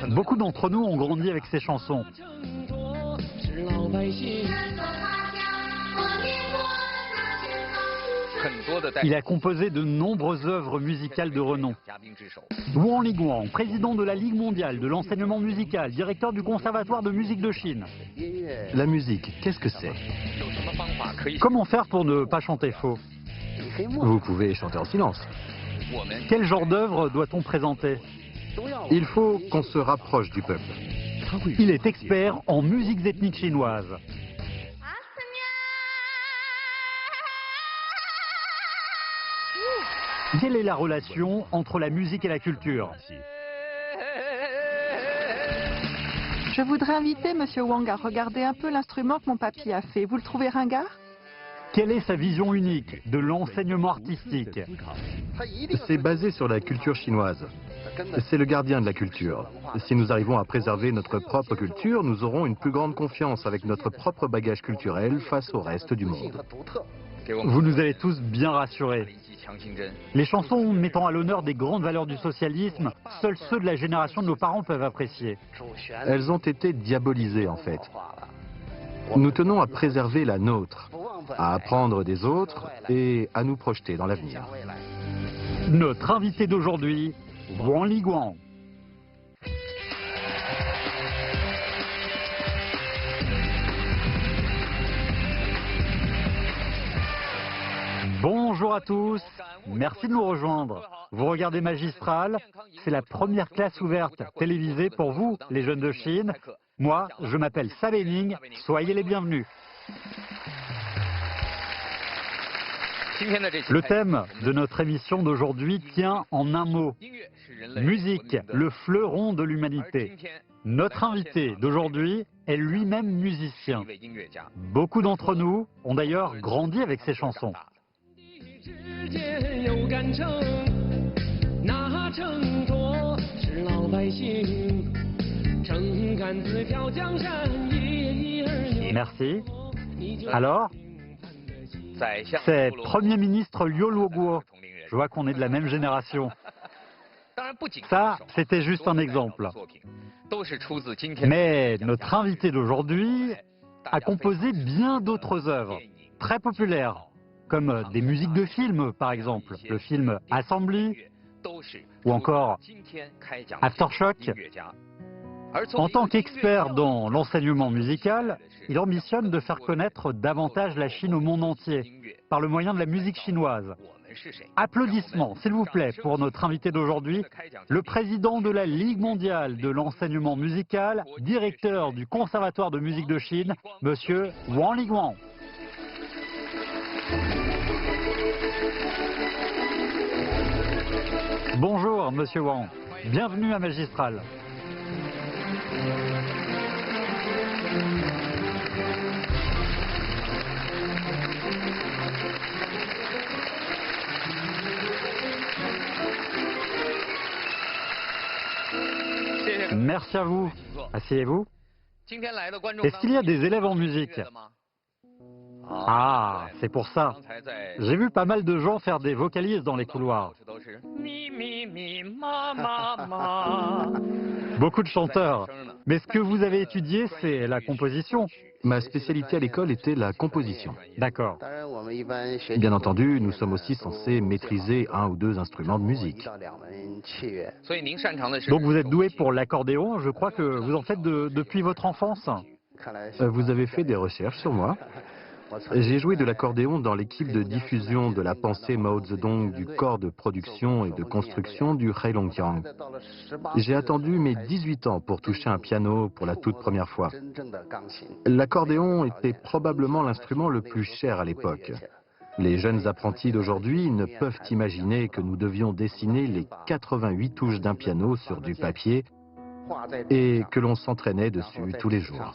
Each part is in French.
Beaucoup d'entre nous ont grandi avec ces chansons. Il a composé de nombreuses œuvres musicales de renom. Wang Liguang, président de la Ligue mondiale de l'enseignement musical, directeur du Conservatoire de musique de Chine. La musique, qu'est-ce que c'est? Comment faire pour ne pas chanter faux? Vous pouvez chanter en silence. Quel genre d'œuvre doit-on présenter? Il faut qu'on se rapproche du peuple. Il est expert en musiques ethniques chinoises. Quelle est la relation entre la musique et la culture? Je voudrais inviter Monsieur Wang à regarder un peu l'instrument que mon papy a fait. Vous le trouvez ringard? Quelle est sa vision unique de l'enseignement artistique? C'est basé sur la culture chinoise. C'est le gardien de la culture. Si nous arrivons à préserver notre propre culture, nous aurons une plus grande confiance avec notre propre bagage culturel face au reste du monde. Vous nous avez tous bien rassurés. Les chansons mettant à l'honneur des grandes valeurs du socialisme, seuls ceux de la génération de nos parents peuvent apprécier. Elles ont été diabolisées en fait. Nous tenons à préserver la nôtre, à apprendre des autres et à nous projeter dans l'avenir. Notre invité d'aujourd'hui, Wang Liguang. Bonjour à tous, merci de nous rejoindre. Vous regardez Magistral, c'est la première classe ouverte télévisée pour vous, les jeunes de Chine. Moi, je m'appelle Saléning, soyez les bienvenus. Le thème de notre émission d'aujourd'hui tient en un mot. Musique, le fleuron de l'humanité. Notre invité d'aujourd'hui est lui-même musicien. Beaucoup d'entre nous ont d'ailleurs grandi avec ses chansons. Merci. Alors, c'est Premier ministre Liu Luoguo. Je vois qu'on est de la même génération. Ça, c'était juste un exemple. Mais notre invité d'aujourd'hui a composé bien d'autres œuvres, très populaires, comme des musiques de films, par exemple, le film Assembly, ou encore Aftershock. En tant qu'expert dans l'enseignement musical, il ambitionne de faire connaître davantage la Chine au monde entier, par le moyen de la musique chinoise. Applaudissements, s'il vous plaît, pour notre invité d'aujourd'hui, le président de la Ligue mondiale de l'enseignement musical, directeur du Conservatoire de musique de Chine, Monsieur Wang Liguang. Bonjour, Monsieur Wang. Bienvenue à Magistral. Merci à vous. Asseyez-vous. Est-ce qu'il y a des élèves en musique? Ah, c'est pour ça. J'ai vu pas mal de gens faire des vocalises dans les couloirs. Beaucoup de chanteurs. Mais ce que vous avez étudié, c'est la composition. Ma spécialité à l'école était la composition. D'accord. Bien entendu, nous sommes aussi censés maîtriser un ou deux instruments de musique. Donc vous êtes doué pour l'accordéon, je crois que vous en faites depuis votre enfance. Vous avez fait des recherches sur moi? J'ai joué de l'accordéon dans l'équipe de diffusion de la pensée Mao Zedong du corps de production et de construction du Heilongjiang. J'ai attendu mes 18 ans pour toucher un piano pour la toute première fois. L'accordéon était probablement l'instrument le plus cher à l'époque. Les jeunes apprentis d'aujourd'hui ne peuvent imaginer que nous devions dessiner les 88 touches d'un piano sur du papier et que l'on s'entraînait dessus tous les jours.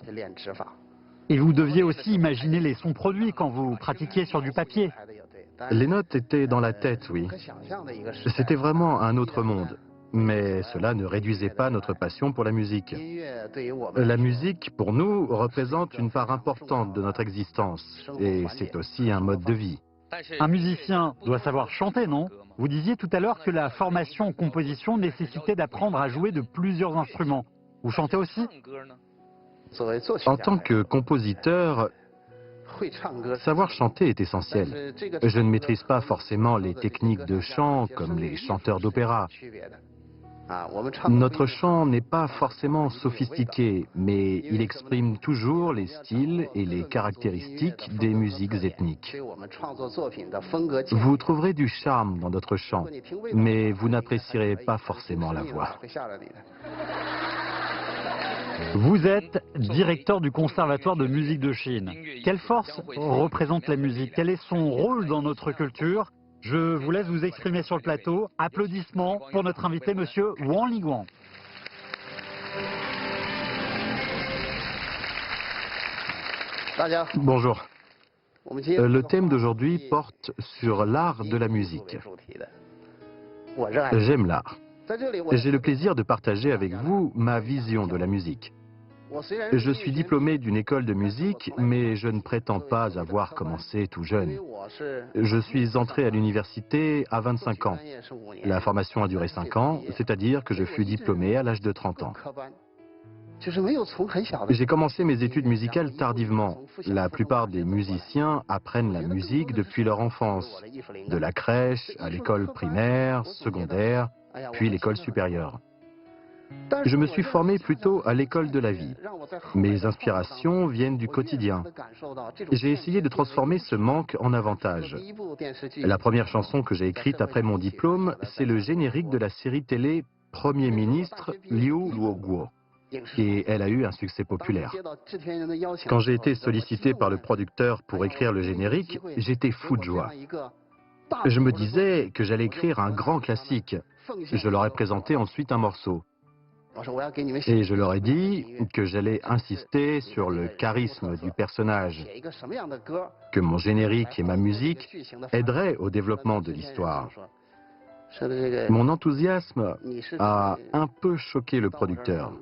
Et vous deviez aussi imaginer les sons produits quand vous pratiquiez sur du papier. Les notes étaient dans la tête, oui. C'était vraiment un autre monde. Mais cela ne réduisait pas notre passion pour la musique. La musique, pour nous, représente une part importante de notre existence. Et c'est aussi un mode de vie. Un musicien doit savoir chanter, non? Vous disiez tout à l'heure que la formation en composition nécessitait d'apprendre à jouer de plusieurs instruments. Vous chantez aussi? En tant que compositeur, savoir chanter est essentiel. Je ne maîtrise pas forcément les techniques de chant comme les chanteurs d'opéra. Notre chant n'est pas forcément sophistiqué, mais il exprime toujours les styles et les caractéristiques des musiques ethniques. Vous trouverez du charme dans notre chant, mais vous n'apprécierez pas forcément la voix. Vous êtes directeur du Conservatoire de musique de Chine. Quelle force représente la musique? Quel est son rôle dans notre culture? Je vous laisse vous exprimer sur le plateau. Applaudissements pour notre invité, monsieur Wang Liguang. Bonjour. Le thème d'aujourd'hui porte sur l'art de la musique. J'aime l'art. J'ai le plaisir de partager avec vous ma vision de la musique. Je suis diplômé d'une école de musique, mais je ne prétends pas avoir commencé tout jeune. Je suis entré à l'université à 25 ans. La formation a duré 5 ans, c'est-à-dire que je fus diplômé à l'âge de 30 ans. J'ai commencé mes études musicales tardivement. La plupart des musiciens apprennent la musique depuis leur enfance, de la crèche à l'école primaire, secondaire, puis l'école supérieure. Je me suis formé plutôt à l'école de la vie. Mes inspirations viennent du quotidien. J'ai essayé de transformer ce manque en avantage. La première chanson que j'ai écrite après mon diplôme, c'est le générique de la série télé Premier ministre Liu Luoguo. Et elle a eu un succès populaire. Quand j'ai été sollicité par le producteur pour écrire le générique, j'étais fou de joie. Je me disais que j'allais écrire un grand classique. Je leur ai présenté ensuite un morceau. Et je leur ai dit que j'allais insister sur le charisme du personnage, que mon générique et ma musique aideraient au développement de l'histoire. Mon enthousiasme a un peu choqué le producteur.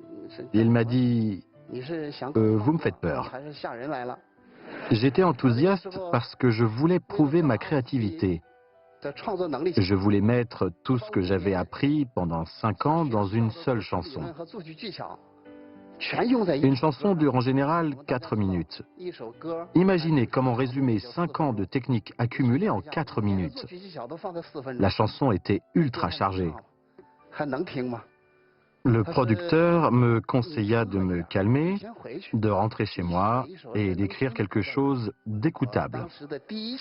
Il m'a dit « Vous me faites peur ». J'étais enthousiaste parce que je voulais prouver ma créativité. Je voulais mettre tout ce que j'avais appris pendant 5 ans dans une seule chanson. Une chanson dure en général 4 minutes. Imaginez comment résumer 5 ans de techniques accumulées en 4 minutes. La chanson était ultra chargée. Le producteur me conseilla de me calmer, de rentrer chez moi et d'écrire quelque chose d'écoutable.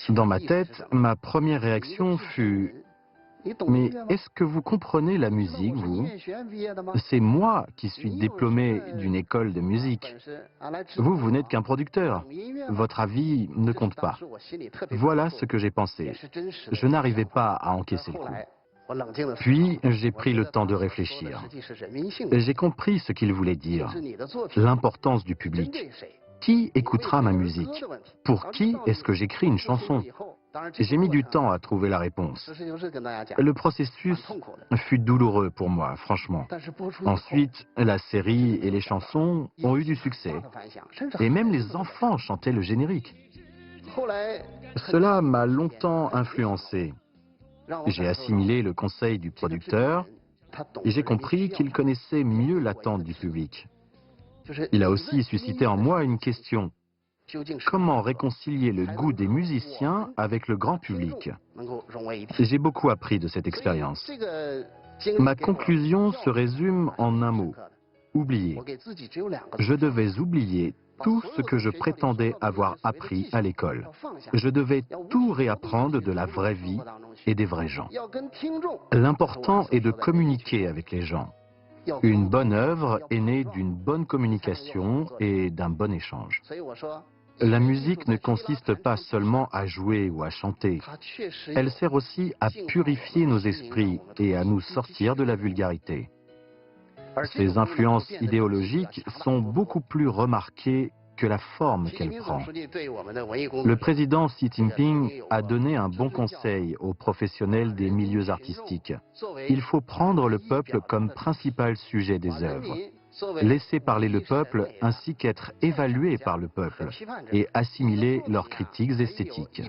Dans ma tête, ma première réaction fut « Mais est-ce que vous comprenez la musique, vous? C'est moi qui suis diplômé d'une école de musique. Vous, vous n'êtes qu'un producteur. Votre avis ne compte pas. » Voilà ce que j'ai pensé. Je n'arrivais pas à encaisser le coup. Puis, j'ai pris le temps de réfléchir. J'ai compris ce qu'il voulait dire, l'importance du public. Qui écoutera ma musique? Pour qui est-ce que j'écris une chanson? J'ai mis du temps à trouver la réponse. Le processus fut douloureux pour moi, franchement. Ensuite, la série et les chansons ont eu du succès. Et même les enfants chantaient le générique. Cela m'a longtemps influencé. J'ai assimilé le conseil du producteur et j'ai compris qu'il connaissait mieux l'attente du public. Il a aussi suscité en moi une question. Comment réconcilier le goût des musiciens avec le grand public? J'ai beaucoup appris de cette expérience. Ma conclusion se résume en un mot. Oublier. Je devais oublier tout ce que je prétendais avoir appris à l'école. Je devais tout réapprendre de la vraie vie et des vrais gens. L'important est de communiquer avec les gens. Une bonne œuvre est née d'une bonne communication et d'un bon échange. La musique ne consiste pas seulement à jouer ou à chanter. Elle sert aussi à purifier nos esprits et à nous sortir de la vulgarité. Ces influences idéologiques sont beaucoup plus remarquées que la forme qu'elle prend. Le président Xi Jinping a donné un bon conseil aux professionnels des milieux artistiques. Il faut prendre le peuple comme principal sujet des œuvres. laisser parler le peuple ainsi qu'être évalué par le peuple et assimiler leurs critiques esthétiques.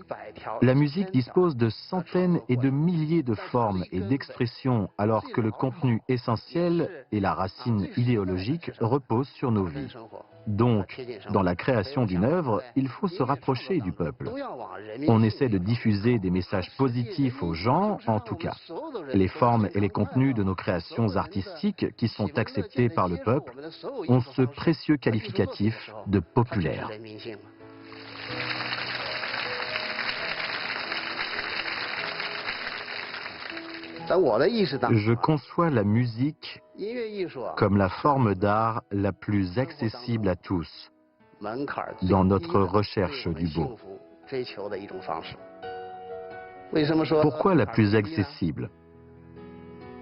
La musique dispose de centaines et de milliers de formes et d'expressions alors que le contenu essentiel et la racine idéologique reposent sur nos vies. Donc, dans la création d'une œuvre, il faut se rapprocher du peuple. On essaie de diffuser des messages positifs aux gens, en tout cas. Les formes et les contenus de nos créations artistiques qui sont acceptés par le peuple ont ce précieux qualificatif de populaire. Je conçois la musique comme la forme d'art la plus accessible à tous dans notre recherche du beau. Pourquoi la plus accessible?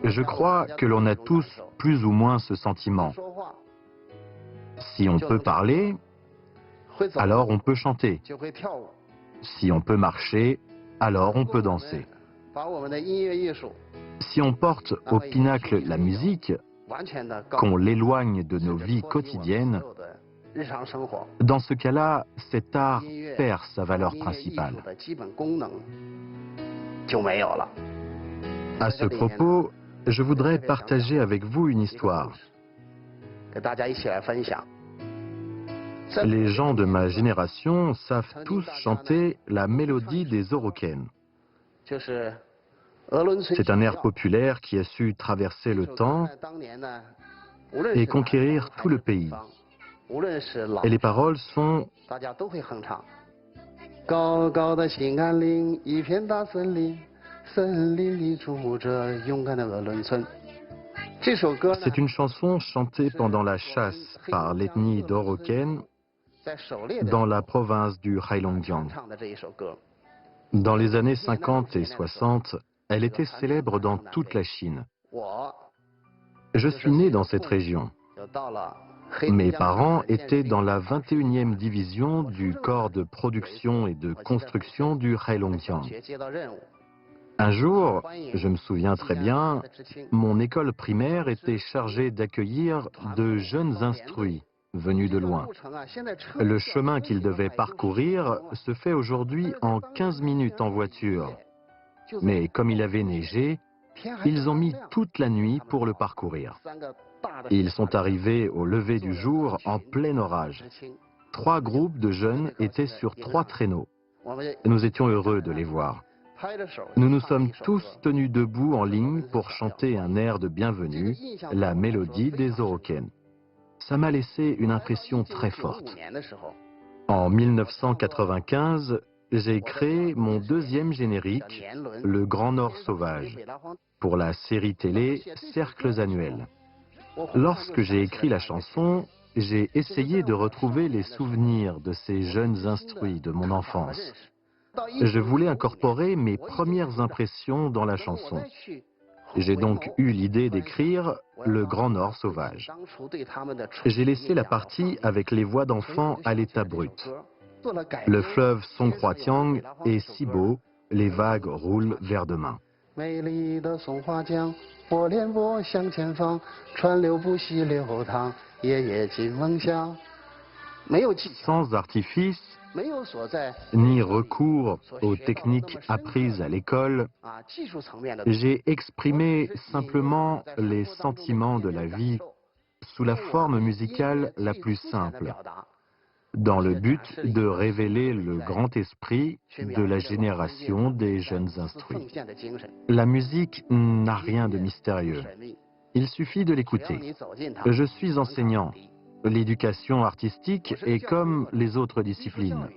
Je crois que l'on a tous plus ou moins ce sentiment. Si on peut parler, alors on peut chanter. Si on peut marcher, alors on peut danser. Si on porte au pinacle la musique, qu'on l'éloigne de nos vies quotidiennes, dans ce cas-là, cet art perd sa valeur principale. À ce propos, je voudrais partager avec vous une histoire. Les gens de ma génération savent tous chanter la mélodie des Oroken. C'est un air populaire qui a su traverser le temps et conquérir tout le pays. Et les paroles sont C'est une chanson chantée pendant la chasse par l'ethnie d'Oroken dans la province du Heilongjiang. Dans les années 50 et 60, elle était célèbre dans toute la Chine. Je suis né dans cette région. Mes parents étaient dans la 21e division du corps de production et de construction du Heilongjiang. Un jour, je me souviens très bien, mon école primaire était chargée d'accueillir de jeunes instruits venus de loin. Le chemin qu'ils devaient parcourir se fait aujourd'hui en 15 minutes en voiture. Mais comme il avait neigé, ils ont mis toute la nuit pour le parcourir. Ils sont arrivés au lever du jour en plein orage. 3 groupes de jeunes étaient sur 3 traîneaux. Nous étions heureux de les voir. Nous nous sommes tous tenus debout en ligne pour chanter un air de bienvenue, la mélodie des Oroken. Ça m'a laissé une impression très forte. En 1995, j'ai créé mon deuxième générique, Le Grand Nord Sauvage, pour la série télé Cercles Annuels. Lorsque j'ai écrit la chanson, j'ai essayé de retrouver les souvenirs de ces jeunes instruits de mon enfance. Je voulais incorporer mes premières impressions dans la chanson. J'ai donc eu l'idée d'écrire Le Grand Nord Sauvage. J'ai laissé la partie avec les voix d'enfants à l'état brut. Le fleuve Songhuatiang est si beau, les vagues roulent vers demain. Sans artifice, ni recours aux techniques apprises à l'école, j'ai exprimé simplement les sentiments de la vie sous la forme musicale la plus simple, dans le but de révéler le grand esprit de la génération des jeunes instruits. La musique n'a rien de mystérieux. Il suffit de l'écouter. Je suis enseignant. L'éducation artistique est comme les autres disciplines.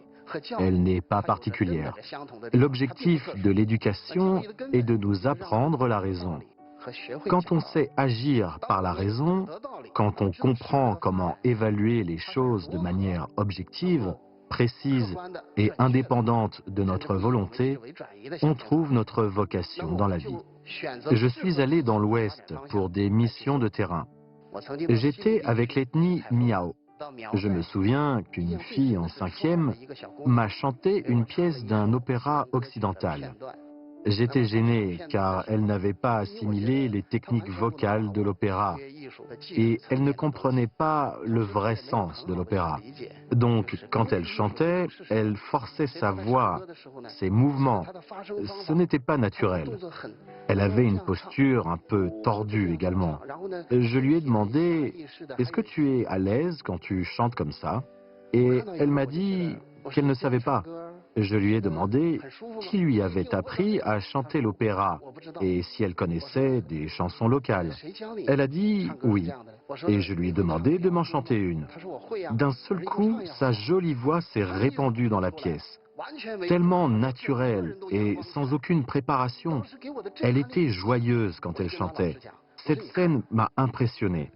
Elle n'est pas particulière. L'objectif de l'éducation est de nous apprendre la raison. Quand on sait agir par la raison, quand on comprend comment évaluer les choses de manière objective, précise et indépendante de notre volonté, on trouve notre vocation dans la vie. Je suis allé dans l'Ouest pour des missions de terrain. J'étais avec l'ethnie Miao. Je me souviens qu'une fille en 5e m'a chanté une pièce d'un opéra occidental. J'étais gêné car elle n'avait pas assimilé les techniques vocales de l'opéra et elle ne comprenait pas le vrai sens de l'opéra. Donc, quand elle chantait, elle forçait sa voix, ses mouvements. Ce n'était pas naturel. Elle avait une posture un peu tordue également. Je lui ai demandé, est-ce que tu es à l'aise quand tu chantes comme ça? Et elle m'a dit qu'elle ne savait pas. Je lui ai demandé qui lui avait appris à chanter l'opéra et si elle connaissait des chansons locales. Elle a dit oui, et je lui ai demandé de m'en chanter une. D'un seul coup, sa jolie voix s'est répandue dans la pièce, tellement naturelle et sans aucune préparation. Elle était joyeuse quand elle chantait. Cette scène m'a impressionné.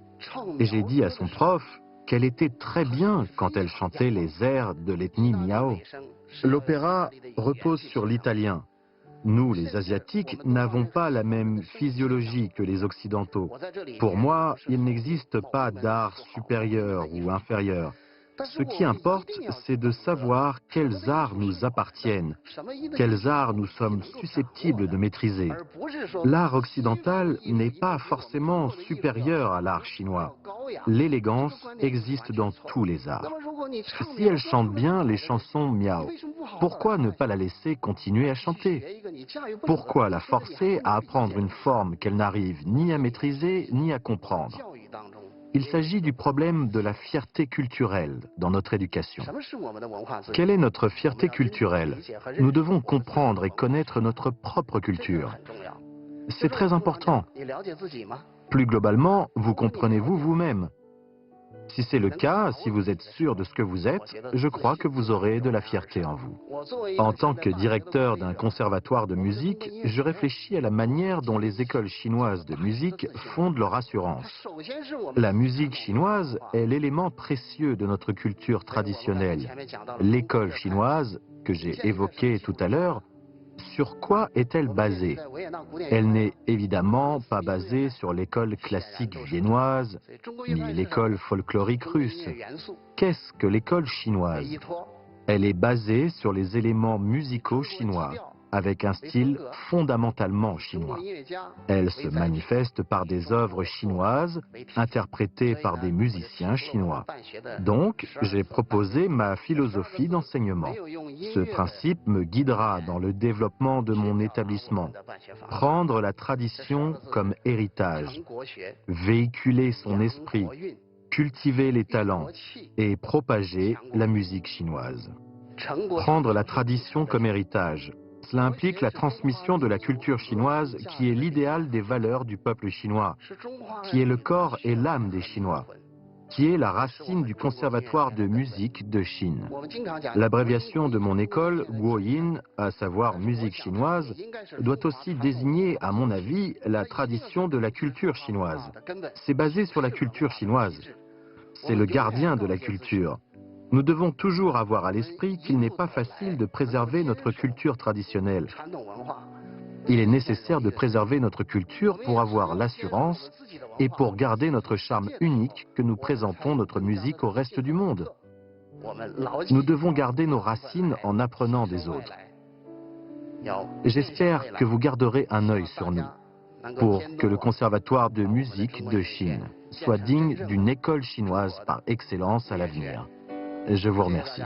Et j'ai dit à son prof qu'elle était très bien quand elle chantait les airs de l'ethnie Miao. L'opéra repose sur l'italien. Nous, les Asiatiques, n'avons pas la même physiologie que les Occidentaux. Pour moi, il n'existe pas d'art supérieur ou inférieur. Ce qui importe, c'est de savoir quels arts nous appartiennent, quels arts nous sommes susceptibles de maîtriser. L'art occidental n'est pas forcément supérieur à l'art chinois. L'élégance existe dans tous les arts. Si elle chante bien les chansons miao, pourquoi ne pas la laisser continuer à chanter? Pourquoi la forcer à apprendre une forme qu'elle n'arrive ni à maîtriser ni à comprendre? Il s'agit du problème de la fierté culturelle dans notre éducation. Quelle est notre fierté culturelle? Nous devons comprendre et connaître notre propre culture. C'est très important. Plus globalement, vous comprenez-vous vous-même? Si c'est le cas, si vous êtes sûr de ce que vous êtes, je crois que vous aurez de la fierté en vous. En tant que directeur d'un conservatoire de musique, je réfléchis à la manière dont les écoles chinoises de musique fondent leur assurance. La musique chinoise est l'élément précieux de notre culture traditionnelle. L'école chinoise, que j'ai évoquée tout à l'heure, sur quoi est-elle basée? Elle n'est évidemment pas basée sur l'école classique viennoise, ni l'école folklorique russe. Qu'est-ce que l'école chinoise? Elle est basée sur les éléments musicaux chinois, avec un style fondamentalement chinois. Elle se manifeste par des œuvres chinoises, interprétées par des musiciens chinois. Donc, j'ai proposé ma philosophie d'enseignement. Ce principe me guidera dans le développement de mon établissement. Prendre la tradition comme héritage, véhiculer son esprit, cultiver les talents et propager la musique chinoise. Prendre la tradition comme héritage. Cela implique la transmission de la culture chinoise qui est l'idéal des valeurs du peuple chinois, qui est le corps et l'âme des Chinois, qui est la racine du conservatoire de musique de Chine. L'abréviation de mon école, Guoyin, à savoir musique chinoise, doit aussi désigner, à mon avis, la tradition de la culture chinoise. C'est basé sur la culture chinoise. C'est le gardien de la culture. Nous devons toujours avoir à l'esprit qu'il n'est pas facile de préserver notre culture traditionnelle. Il est nécessaire de préserver notre culture pour avoir l'assurance et pour garder notre charme unique que nous présentons notre musique au reste du monde. Nous devons garder nos racines en apprenant des autres. J'espère que vous garderez un œil sur nous pour que le Conservatoire de musique de Chine soit digne d'une école chinoise par excellence à l'avenir. Je vous remercie.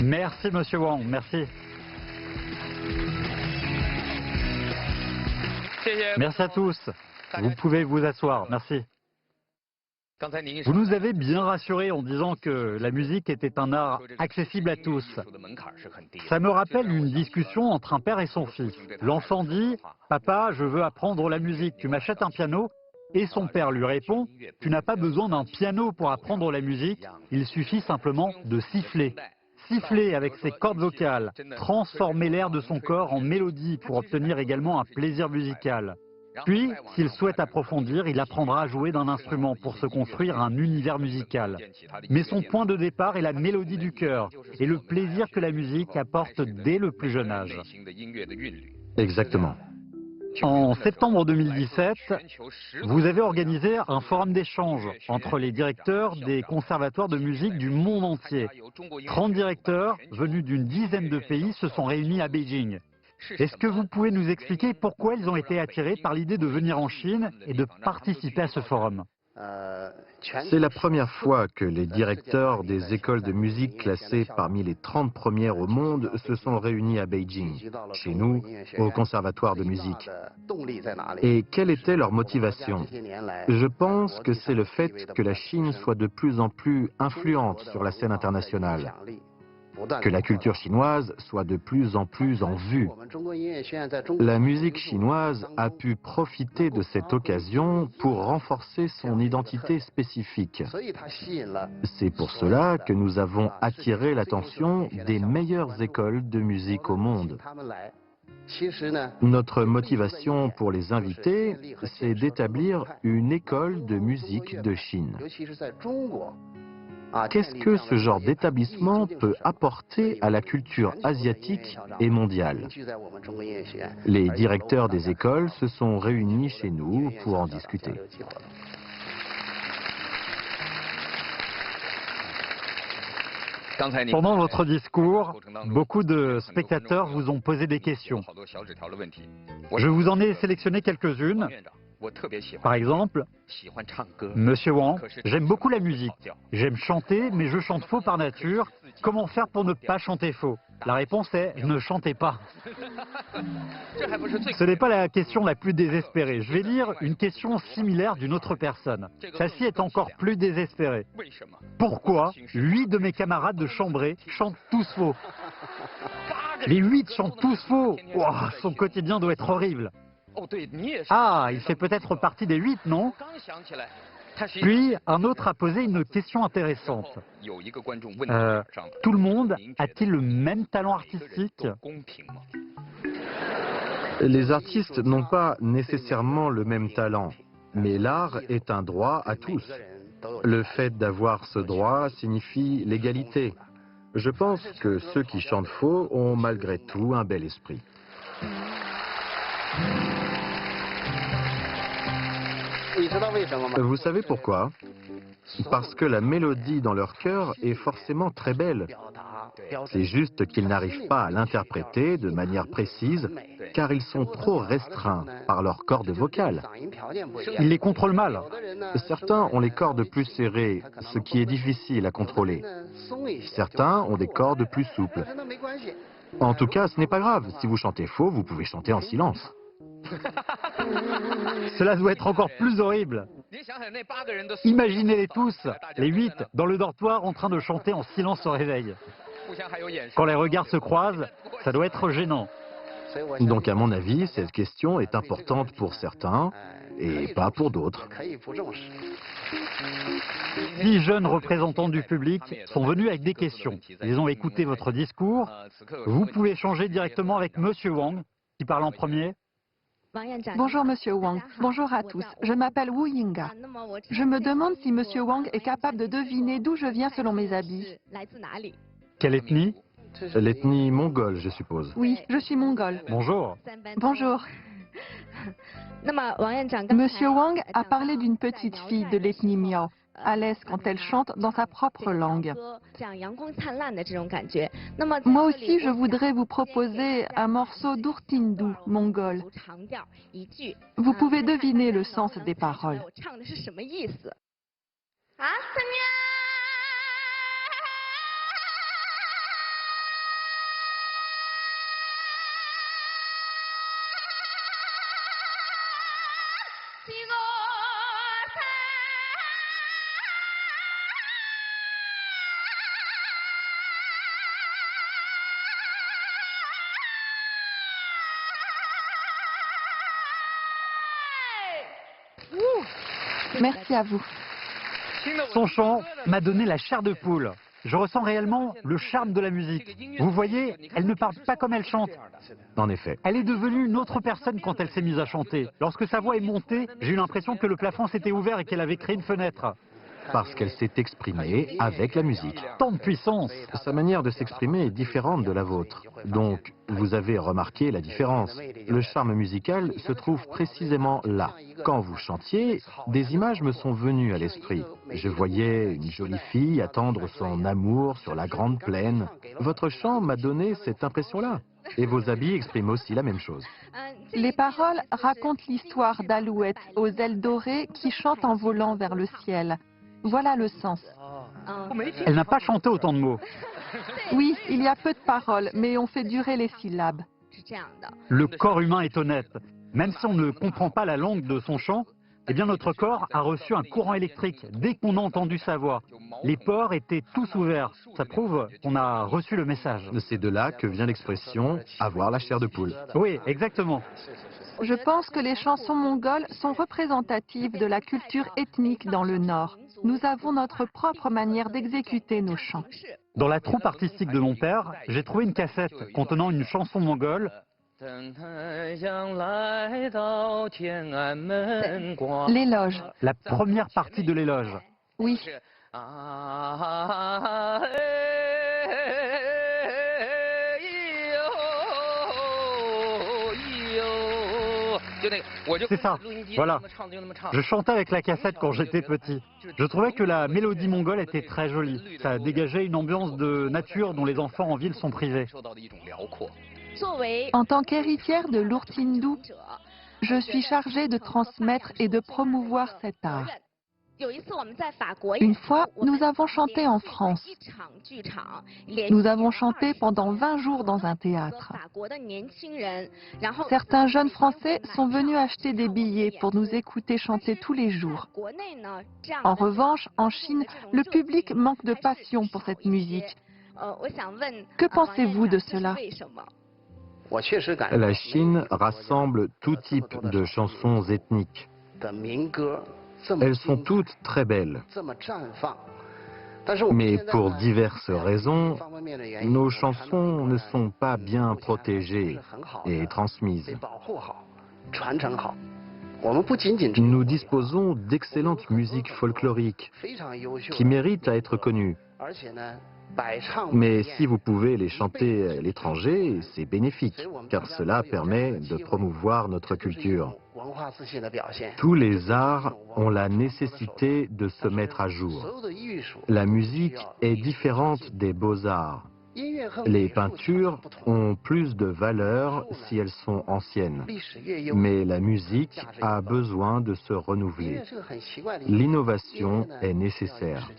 Merci, Monsieur Wang, merci. Merci à tous. Vous pouvez vous asseoir, merci. Vous nous avez bien rassurés en disant que la musique était un art accessible à tous. Ça me rappelle une discussion entre un père et son fils. L'enfant dit « Papa, je veux apprendre la musique, tu m'achètes un piano ?» Et son père lui répond « Tu n'as pas besoin d'un piano pour apprendre la musique, il suffit simplement de siffler. » Siffler avec ses cordes vocales, transformer l'air de son corps en mélodie pour obtenir également un plaisir musical. Puis, s'il souhaite approfondir, il apprendra à jouer d'un instrument pour se construire un univers musical. Mais son point de départ est la mélodie du cœur et le plaisir que la musique apporte dès le plus jeune âge. Exactement. En septembre 2017, vous avez organisé un forum d'échange entre les directeurs des conservatoires de musique du monde entier. 30 directeurs venus d'une dizaine de pays se sont réunis à Beijing. Est-ce que vous pouvez nous expliquer pourquoi ils ont été attirés par l'idée de venir en Chine et de participer à ce forum? C'est la première fois que les directeurs des écoles de musique classées parmi les 30 premières au monde se sont réunis à Beijing, chez nous, au Conservatoire de musique. Et quelle était leur motivation? Je pense que c'est le fait que la Chine soit de plus en plus influente sur la scène internationale, que la culture chinoise soit de plus en vue. La musique chinoise a pu profiter de cette occasion pour renforcer son identité spécifique. C'est pour cela que nous avons attiré l'attention des meilleures écoles de musique au monde. Notre motivation pour les inviter, c'est d'établir une école de musique de Chine. Qu'est-ce que ce genre d'établissement peut apporter à la culture asiatique et mondiale? Les directeurs des écoles se sont réunis chez nous pour en discuter. Pendant votre discours, beaucoup de spectateurs vous ont posé des questions. Je vous en ai sélectionné quelques-unes. Par exemple, Monsieur Wang, j'aime beaucoup la musique. J'aime chanter, mais je chante faux par nature. Comment faire pour ne pas chanter faux? La réponse est « ne chantez pas ». Ce n'est pas la question la plus désespérée. Je vais lire une question similaire d'une autre personne. Celle-ci est encore plus désespérée. Pourquoi 8 de mes camarades de chambrée chantent tous faux? Les 8 chantent tous faux. Wow, son quotidien doit être horrible. Ah, il fait peut-être partie des 8, non? Puis, un autre a posé une question intéressante. Tout le monde a-t-il le même talent artistique? Les artistes n'ont pas nécessairement le même talent, mais l'art est un droit à tous. Le fait d'avoir ce droit signifie l'égalité. Je pense que ceux qui chantent faux ont malgré tout un bel esprit. Vous savez pourquoi? Parce que la mélodie dans leur cœur est forcément très belle. C'est juste qu'ils n'arrivent pas à l'interpréter de manière précise, car ils sont trop restreints par leurs cordes vocales. Ils les contrôlent mal. Certains ont les cordes plus serrées, ce qui est difficile à contrôler. Certains ont des cordes plus souples. En tout cas, ce n'est pas grave. Si vous chantez faux, vous pouvez chanter en silence. Cela doit être encore plus horrible. Imaginez-les tous, les 8, dans le dortoir en train de chanter en silence au réveil. Quand les regards se croisent, ça doit être gênant. Donc à mon avis, cette question est importante pour certains et pas pour d'autres. 10 jeunes représentants du public sont venus avec des questions. Ils ont écouté votre discours. Vous pouvez échanger directement avec Monsieur Wang, qui parle en premier. Bonjour Monsieur Wang, bonjour à tous. Je m'appelle Wu Yinga. Je me demande si Monsieur Wang est capable de deviner d'où je viens selon mes habits. Quelle ethnie? L'ethnie mongole, je suppose. Oui, je suis mongole. Bonjour. Bonjour. Monsieur Wang a parlé d'une petite fille de l'ethnie Miao, à l'aise quand elle chante dans sa propre langue. Moi aussi, je voudrais vous proposer un morceau d'Urtindu, mongol. Vous pouvez deviner le sens des paroles. Merci à vous. Son chant m'a donné la chair de poule. Je ressens réellement le charme de la musique. Vous voyez, elle ne parle pas comme elle chante. En effet. Elle est devenue une autre personne quand elle s'est mise à chanter. Lorsque sa voix est montée, j'ai eu l'impression que le plafond s'était ouvert et qu'elle avait créé une fenêtre. parce qu'elle s'est exprimée avec la musique. Tant de puissance! Sa manière de s'exprimer est différente de la vôtre. Donc, vous avez remarqué la différence. Le charme musical se trouve précisément là. Quand vous chantiez, des images me sont venues à l'esprit. Je voyais une jolie fille attendre son amour sur la grande plaine. Votre chant m'a donné cette impression-là. Et vos habits expriment aussi la même chose. Les paroles racontent l'histoire d'Alouette aux ailes dorées qui chante en volant vers le ciel. Voilà le sens. Elle n'a pas chanté autant de mots. Oui, il y a peu de paroles, mais on fait durer les syllabes. Le corps humain est honnête. Même si on ne comprend pas la langue de son chant, eh bien notre corps a reçu un courant électrique dès qu'on a entendu sa voix. Les pores étaient tous ouverts. Ça prouve qu'on a reçu le message. C'est de là que vient l'expression « avoir la chair de poule ». Oui, exactement. Je pense que les chansons mongoles sont représentatives de la culture ethnique dans le Nord. Nous avons notre propre manière d'exécuter nos chants. Dans la troupe artistique de mon père, j'ai trouvé une cassette contenant une chanson mongole. L'éloge. La première partie de l'éloge. Oui. C'est ça, voilà. Je chantais avec la cassette quand j'étais petit. Je trouvais que la mélodie mongole était très jolie. Ça dégageait une ambiance de nature dont les enfants en ville sont privés. En tant qu'héritière de l'Urtindu, je suis chargée de transmettre et de promouvoir cet art. Une fois, nous avons chanté en France. Nous avons chanté pendant 20 jours dans un théâtre. Certains jeunes Français sont venus acheter des billets pour nous écouter chanter tous les jours. En revanche, en Chine, le public manque de passion pour cette musique. Que pensez-vous de cela ? La Chine rassemble tout type de chansons ethniques. Elles sont toutes très belles. Mais pour diverses raisons, nos chansons ne sont pas bien protégées et transmises. Nous disposons d'excellentes musiques folkloriques qui méritent à être connues. Mais si vous pouvez les chanter à l'étranger, c'est bénéfique, car cela permet de promouvoir notre culture. Tous les arts ont la nécessité de se mettre à jour. La musique est différente des beaux-arts. Les peintures ont plus de valeur si elles sont anciennes, mais la musique a besoin de se renouveler. L'innovation est nécessaire.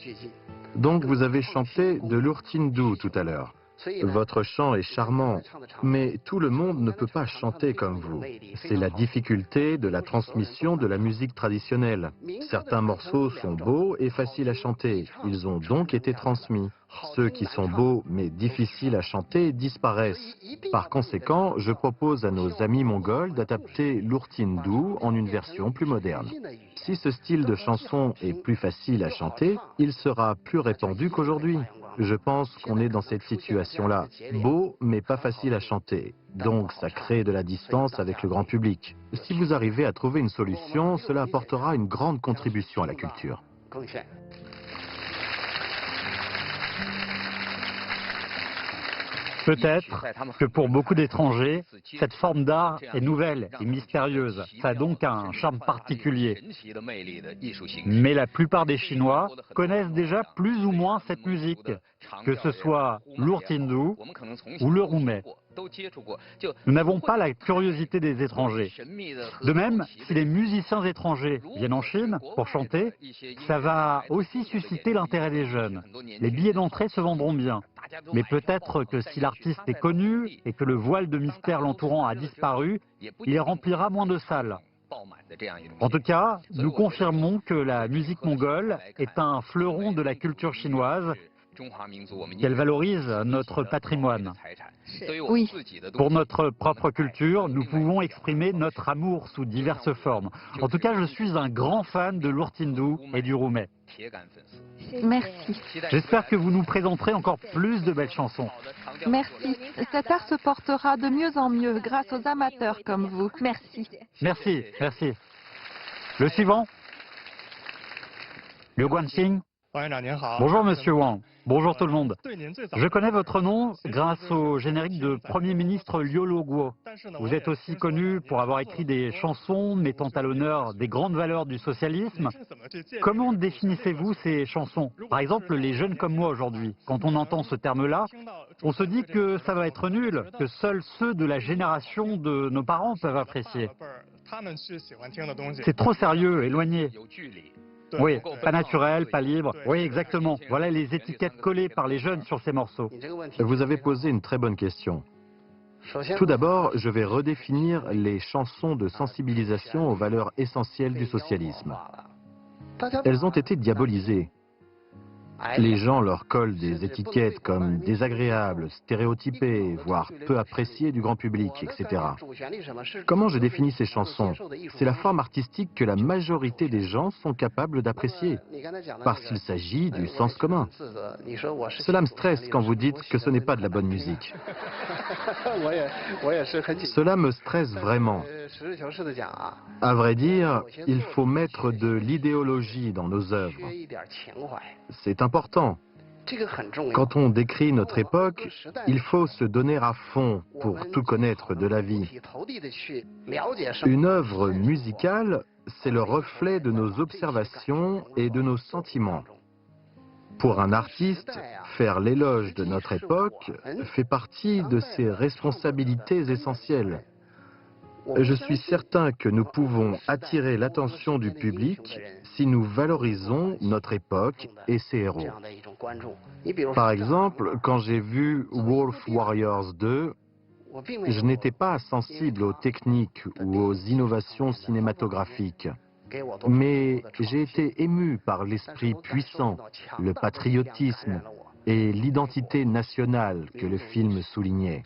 Donc vous avez chanté de l'Urtindu tout à l'heure. Votre chant est charmant, mais tout le monde ne peut pas chanter comme vous. C'est la difficulté de la transmission de la musique traditionnelle. Certains morceaux sont beaux et faciles à chanter. Ils ont donc été transmis. Ceux qui sont beaux mais difficiles à chanter disparaissent. Par conséquent, je propose à nos amis mongols d'adapter l'Urtindu en une version plus moderne. Si ce style de chanson est plus facile à chanter, il sera plus répandu qu'aujourd'hui. Je pense qu'on est dans cette situation-là. Beau, mais pas facile à chanter. Donc, ça crée de la distance avec le grand public. Si vous arrivez à trouver une solution, cela apportera une grande contribution à la culture. Peut-être que pour beaucoup d'étrangers, cette forme d'art est nouvelle et mystérieuse. Ça a donc un charme particulier. Mais la plupart des Chinois connaissent déjà plus ou moins cette musique, que ce soit l'Urtindu ou le roumet. Nous n'avons pas la curiosité des étrangers. De même, si les musiciens étrangers viennent en Chine pour chanter, ça va aussi susciter l'intérêt des jeunes. Les billets d'entrée se vendront bien. Mais peut-être que si l'artiste est connu et que le voile de mystère l'entourant a disparu, il remplira moins de salles. En tout cas, nous confirmons que la musique mongole est un fleuron de la culture chinoise, qu'elle valorise notre patrimoine. Oui. Pour notre propre culture, nous pouvons exprimer notre amour sous diverses formes. En tout cas, je suis un grand fan de l'Urtindu et du roumet. Merci. J'espère que vous nous présenterez encore plus de belles chansons. Merci. Cet art se portera de mieux en mieux grâce aux amateurs comme vous. Merci. Merci, merci. Le suivant ? Liu Guangqing. Bonjour Monsieur Wang. Bonjour tout le monde. Je connais votre nom grâce au générique de Premier ministre Liu Luoguo. Vous êtes aussi connu pour avoir écrit des chansons mettant à l'honneur des grandes valeurs du socialisme. Comment définissez-vous ces chansons? Par exemple, les jeunes comme moi aujourd'hui, quand on entend ce terme-là, on se dit que ça va être nul, que seuls ceux de la génération de nos parents peuvent apprécier. C'est trop sérieux, éloigné. Oui, pas naturel, pas libre. Oui, exactement. Voilà les étiquettes collées par les jeunes sur ces morceaux. Vous avez posé une très bonne question. Tout d'abord, je vais redéfinir les chansons de sensibilisation aux valeurs essentielles du socialisme. Elles ont été diabolisées. Les gens leur collent des étiquettes comme désagréables, stéréotypées, voire peu appréciées du grand public, etc. Comment je définis ces chansons? C'est la forme artistique que la majorité des gens sont capables d'apprécier, parce qu'il s'agit du sens commun. Cela me stresse quand vous dites que ce n'est pas de la bonne musique. Cela me stresse vraiment. À vrai dire, il faut mettre de l'idéologie dans nos œuvres. C'est important. Quand on décrit notre époque, il faut se donner à fond pour tout connaître de la vie. Une œuvre musicale, c'est le reflet de nos observations et de nos sentiments. Pour un artiste, faire l'éloge de notre époque fait partie de ses responsabilités essentielles. Je suis certain que nous pouvons attirer l'attention du public si nous valorisons notre époque et ses héros. Par exemple, quand j'ai vu Wolf Warriors 2, je n'étais pas sensible aux techniques ou aux innovations cinématographiques, mais j'ai été ému par l'esprit puissant, le patriotisme et l'identité nationale que le film soulignait.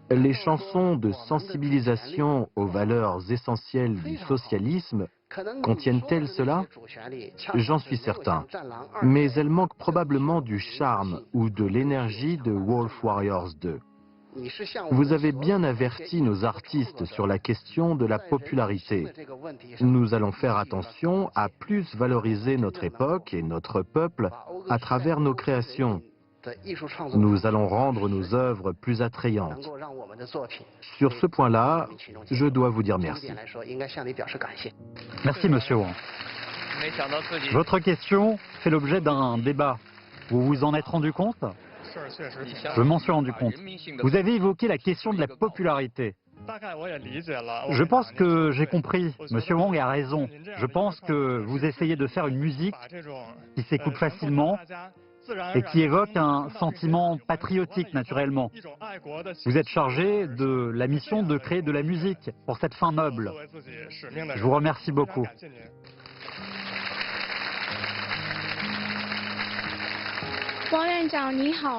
Les chansons de sensibilisation aux valeurs essentielles du socialisme contiennent-elles cela? J'en suis certain. Mais elles manquent probablement du charme ou de l'énergie de Wolf Warriors 2. Vous avez bien averti nos artistes sur la question de la popularité. Nous allons faire attention à plus valoriser notre époque et notre peuple à travers nos créations. Nous allons rendre nos œuvres plus attrayantes. Sur ce point-là, je dois vous dire merci. Merci Monsieur Wang. Votre question fait l'objet d'un débat. Vous vous en êtes rendu compte? Je m'en suis rendu compte. Vous avez évoqué la question de la popularité. Je pense que j'ai compris. Monsieur Wang a raison. Je pense que vous essayez de faire une musique qui s'écoute facilement et qui évoque un sentiment patriotique naturellement. Vous êtes chargé de la mission de créer de la musique pour cette fin noble. Je vous remercie beaucoup.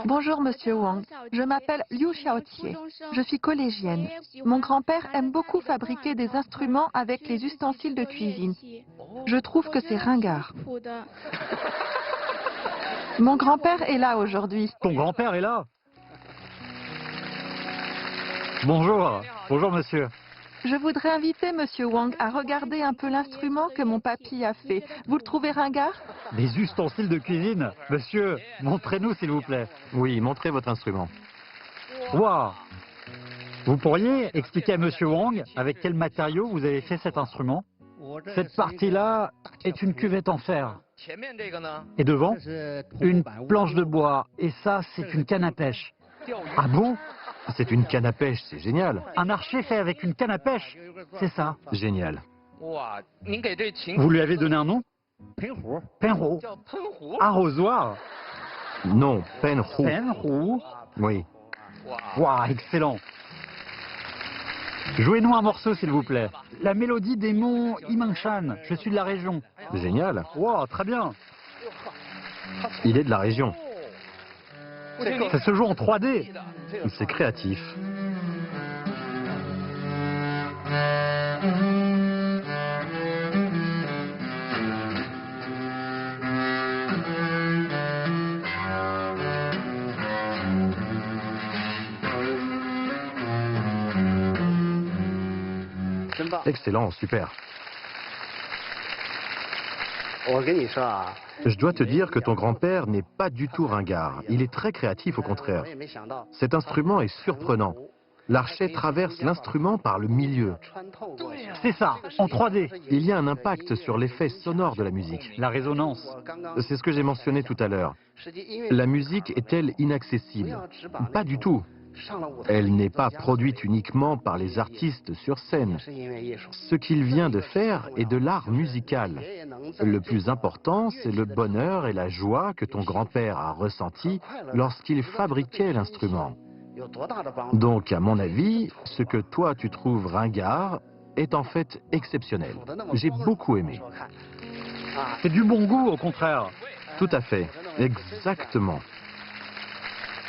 Bonjour Monsieur Wang, je m'appelle Liu Xiaotie. Je suis collégienne. Mon grand-père aime beaucoup fabriquer des instruments avec les ustensiles de cuisine. Je trouve que c'est ringard. Mon grand-père est là aujourd'hui. Ton grand-père est là? Bonjour. Bonjour monsieur. Je voudrais inviter Monsieur Wang à regarder un peu l'instrument que mon papy a fait. Vous le trouvez ringard? Des ustensiles de cuisine? Monsieur, montrez-nous s'il vous plaît. Oui, montrez votre instrument. Waouh! Vous pourriez expliquer à Monsieur Wang avec quel matériau vous avez fait cet instrument? Cette partie-là est une cuvette en fer. Et devant, une planche de bois. Et ça, c'est une canne à pêche. Ah bon? C'est une canne à pêche, c'est génial. Un archer fait avec une canne à pêche? C'est ça. Génial. Vous lui avez donné un nom? Penro. Arrosoir? Non, penro. Penro? Oui. Waouh, excellent. Jouez-nous un morceau, s'il vous plaît. La mélodie des monts Imangshan. Je suis de la région. Génial. Wow, très bien. Il est de la région. Ça se joue en 3D. C'est créatif. Excellent, super. Je dois te dire que ton grand-père n'est pas du tout ringard. Il est très créatif, au contraire. Cet instrument est surprenant. L'archet traverse l'instrument par le milieu. C'est ça, en 3D. Il y a un impact sur l'effet sonore de la musique. La résonance. C'est ce que j'ai mentionné tout à l'heure. La musique est-elle inaccessible? Pas du tout. Elle n'est pas produite uniquement par les artistes sur scène. Ce qu'il vient de faire est de l'art musical. Le plus important, c'est le bonheur et la joie que ton grand-père a ressenti lorsqu'il fabriquait l'instrument. Donc, à mon avis, ce que toi tu trouves ringard est en fait exceptionnel. J'ai beaucoup aimé. C'est du bon goût, au contraire. Tout à fait, exactement.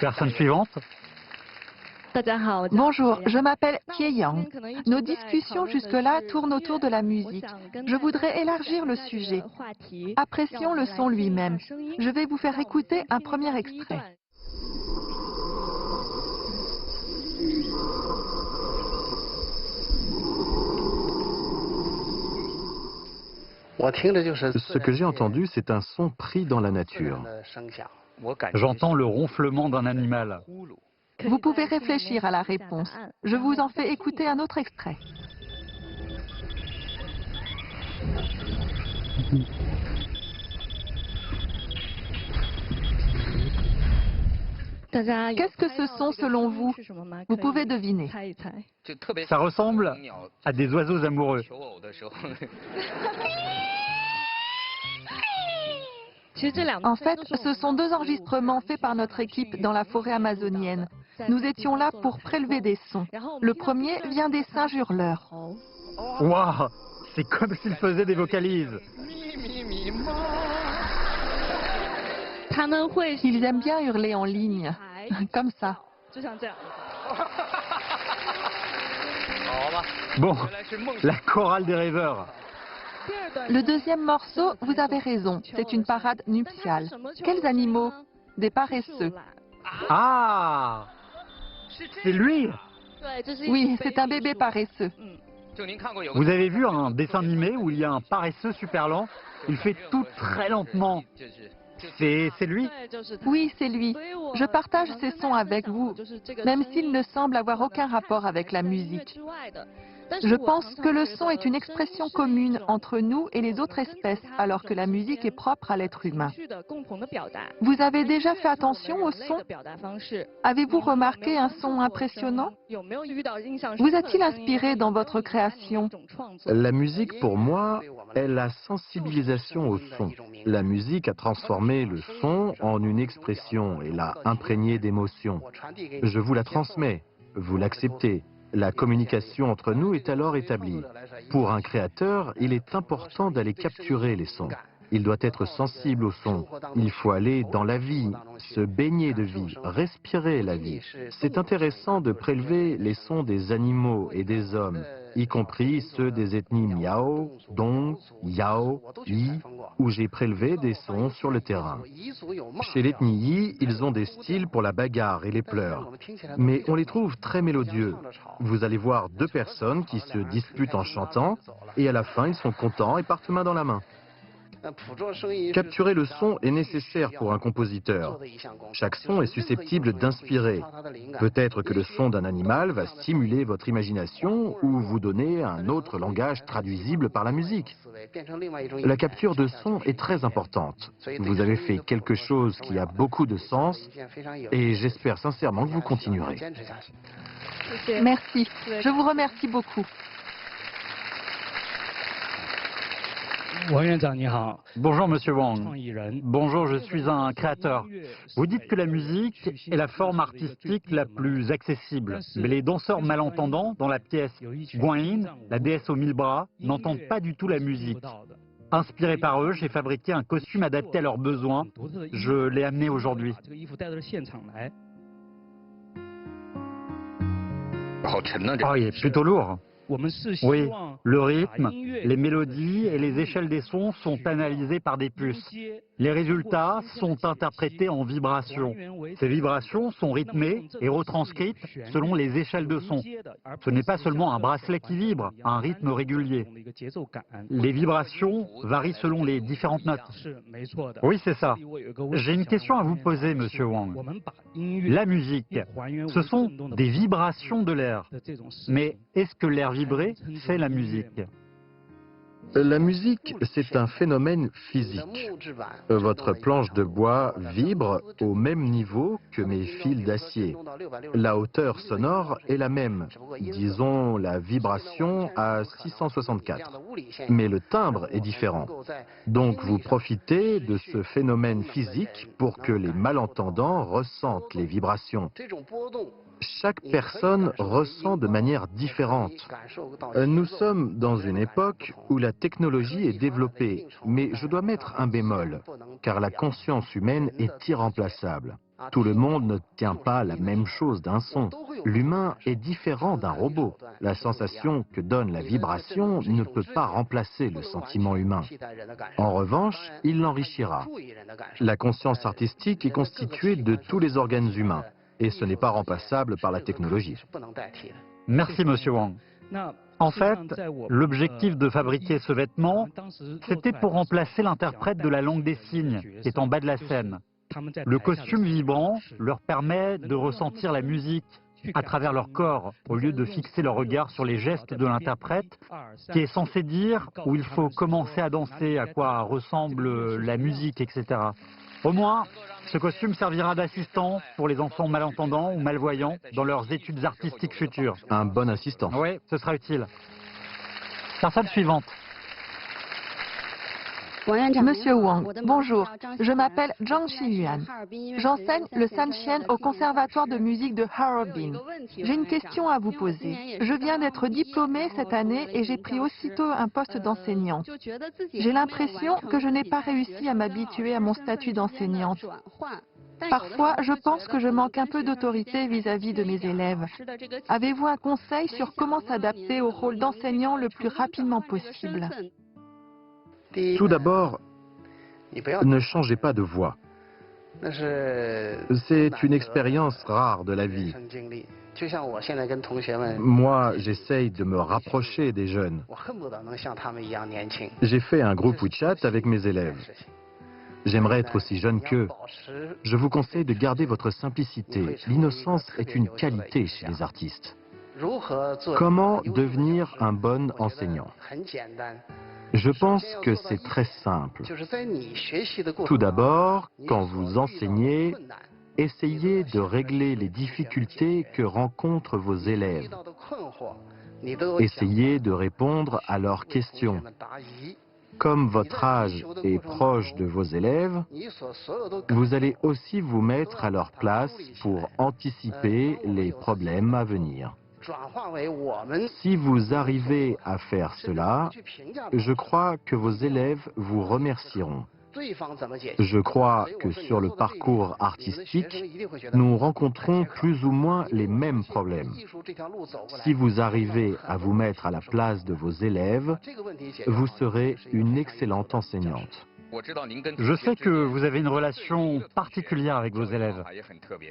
Personne suivante. Bonjour, je m'appelle Kie Yang. Nos discussions jusque-là tournent autour de la musique. Je voudrais élargir le sujet. Apprécions le son lui-même. Je vais vous faire écouter un premier extrait. Ce que j'ai entendu, c'est un son pris dans la nature. J'entends le ronflement d'un animal. Vous pouvez réfléchir à la réponse. Je vous en fais écouter un autre extrait. Qu'est-ce que ce sont selon vous? Vous pouvez deviner. Ça ressemble à des oiseaux amoureux. En fait, ce sont deux enregistrements faits par notre équipe dans la forêt amazonienne. Nous étions là pour prélever des sons. Le premier vient des singes hurleurs. Waouh, c'est comme s'ils faisaient des vocalises. Ils aiment bien hurler en ligne, comme ça. Bon, la chorale des rêveurs. Le deuxième morceau, vous avez raison, c'est une parade nuptiale. Quels animaux? Des paresseux. Ah, c'est lui. Oui, c'est un bébé paresseux. Vous avez vu un dessin animé où il y a un paresseux super lent? Il fait tout très lentement. C'est lui? Oui, c'est lui. Je partage ces sons avec vous, même s'il ne semble avoir aucun rapport avec la musique. Je pense que le son est une expression commune entre nous et les autres espèces, alors que la musique est propre à l'être humain. Vous avez déjà fait attention au son? Avez-vous remarqué un son impressionnant? Vous a-t-il inspiré dans votre création? La musique, pour moi, est la sensibilisation au son. La musique a transformé le son en une expression et l'a imprégné d'émotions. Je vous la transmets, vous l'acceptez. La communication entre nous est alors établie. Pour un créateur, il est important d'aller capturer les sons. Il doit être sensible au son. Il faut aller dans la vie, se baigner de vie, respirer la vie. C'est intéressant de prélever les sons des animaux et des hommes, y compris ceux des ethnies Miao, Dong, Yao, Yi, où j'ai prélevé des sons sur le terrain. Chez l'ethnie Yi, ils ont des styles pour la bagarre et les pleurs, mais on les trouve très mélodieux. Vous allez voir deux personnes qui se disputent en chantant, et à la fin, ils sont contents et partent main dans la main. Capturer le son est nécessaire pour un compositeur. Chaque son est susceptible d'inspirer. Peut-être que le son d'un animal va stimuler votre imagination ou vous donner un autre langage traduisible par la musique. La capture de son est très importante. Vous avez fait quelque chose qui a beaucoup de sens et j'espère sincèrement que vous continuerez. Merci. Je vous remercie beaucoup. Bonjour Monsieur Wang. Bonjour, je suis un créateur. Vous dites que la musique est la forme artistique la plus accessible. Mais les danseurs malentendants dans la pièce Guanyin, la déesse aux 1000 bras, n'entendent pas du tout la musique. Inspiré par eux, j'ai fabriqué un costume adapté à leurs besoins. Je l'ai amené aujourd'hui. Oh, il est plutôt lourd. Oui, Le rythme, les mélodies et les échelles des sons sont analysés par des puces. Les résultats sont interprétés en vibrations. Ces vibrations sont rythmées et retranscrites selon les échelles de son. Ce n'est pas seulement un bracelet qui vibre à un rythme régulier. Les vibrations varient selon les différentes notes. Oui, c'est ça. J'ai une question à vous poser, Monsieur Wang. La musique, ce sont des vibrations de l'air. Mais est-ce que l'air vibré, c'est la musique? La musique, c'est un phénomène physique. Votre planche de bois vibre au même niveau que mes fils d'acier. La hauteur sonore est la même, disons la vibration à 664. Mais le timbre est différent. Donc vous profitez de ce phénomène physique pour que les malentendants ressentent les vibrations. Chaque personne ressent de manière différente. Nous sommes dans une époque où la technologie est développée, mais je dois mettre un bémol, car la conscience humaine est irremplaçable. Tout le monde ne tient pas la même chose d'un son. L'humain est différent d'un robot. La sensation que donne la vibration ne peut pas remplacer le sentiment humain. En revanche, il l'enrichira. La conscience artistique est constituée de tous les organes humains. Et ce n'est pas remplaçable par la technologie. Merci, Monsieur Wang. En fait, l'objectif de fabriquer ce vêtement, c'était pour remplacer l'interprète de la langue des signes, qui est en bas de la scène. Le costume vibrant leur permet de ressentir la musique à travers leur corps, au lieu de fixer leur regard sur les gestes de l'interprète, qui est censé dire où il faut commencer à danser, à quoi ressemble la musique, etc. Au moins, ce costume servira d'assistant pour les enfants malentendants ou malvoyants dans leurs études artistiques futures. Un bon assistant. Oui, ce sera utile. Personne suivante. Monsieur Wang, bonjour. Je m'appelle Zhang Xiyuan. J'enseigne le Sanxian au Conservatoire de musique de Harbin. J'ai une question à vous poser. Je viens d'être diplômée cette année et j'ai pris aussitôt un poste d'enseignante. J'ai l'impression que je n'ai pas réussi à m'habituer à mon statut d'enseignante. Parfois, je pense que je manque un peu d'autorité vis-à-vis de mes élèves. Avez-vous un conseil sur comment s'adapter au rôle d'enseignant le plus rapidement possible? Tout d'abord, ne changez pas de voix. C'est une expérience rare de la vie. Moi, j'essaye de me rapprocher des jeunes. J'ai fait un groupe WeChat avec mes élèves. J'aimerais être aussi jeune qu'eux. Je vous conseille de garder votre simplicité. L'innocence est une qualité chez les artistes. Comment devenir un bon enseignant? Je pense que c'est très simple. Tout d'abord, quand vous enseignez, essayez de régler les difficultés que rencontrent vos élèves. Essayez de répondre à leurs questions. Comme votre âge est proche de vos élèves, vous allez aussi vous mettre à leur place pour anticiper les problèmes à venir. Si vous arrivez à faire cela, je crois que vos élèves vous remercieront. Je crois que sur le parcours artistique, nous rencontrons plus ou moins les mêmes problèmes. Si vous arrivez à vous mettre à la place de vos élèves, vous serez une excellente enseignante. Je sais que vous avez une relation particulière avec vos élèves.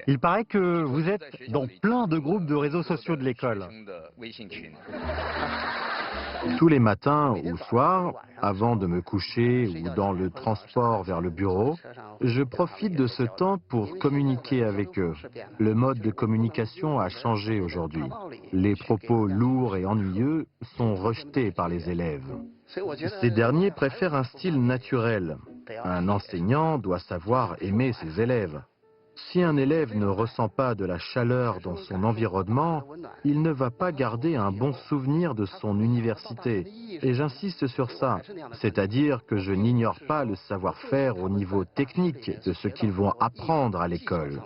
Il paraît que vous êtes dans plein de groupes de réseaux sociaux de l'école. Tous les matins ou soirs, avant de me coucher ou dans le transport vers le bureau, je profite de ce temps pour communiquer avec eux. Le mode de communication a changé aujourd'hui. Les propos lourds et ennuyeux sont rejetés par les élèves. Ces derniers préfèrent un style naturel. Un enseignant doit savoir aimer ses élèves. Si un élève ne ressent pas de la chaleur dans son environnement, il ne va pas garder un bon souvenir de son université. Et j'insiste sur ça, c'est-à-dire que je n'ignore pas le savoir-faire au niveau technique de ce qu'ils vont apprendre à l'école.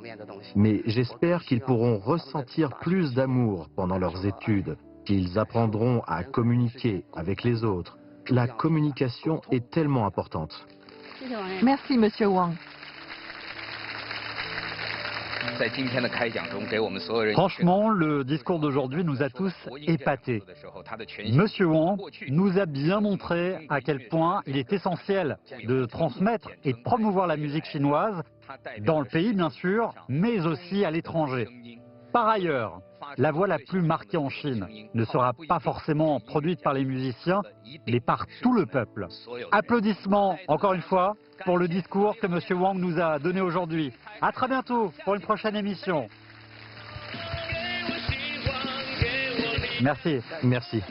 Mais j'espère qu'ils pourront ressentir plus d'amour pendant leurs études, qu'ils apprendront à communiquer avec les autres. La communication est tellement importante. Merci, Monsieur Wang. Franchement, le discours d'aujourd'hui nous a tous épatés. Monsieur Wang nous a bien montré à quel point il est essentiel de transmettre et de promouvoir la musique chinoise dans le pays, bien sûr, mais aussi à l'étranger. Par ailleurs, la voix la plus marquée en Chine ne sera pas forcément produite par les musiciens, mais par tout le peuple. Applaudissements, encore une fois, pour le discours que Monsieur Wang nous a donné aujourd'hui. À très bientôt pour une prochaine émission. Merci. Merci.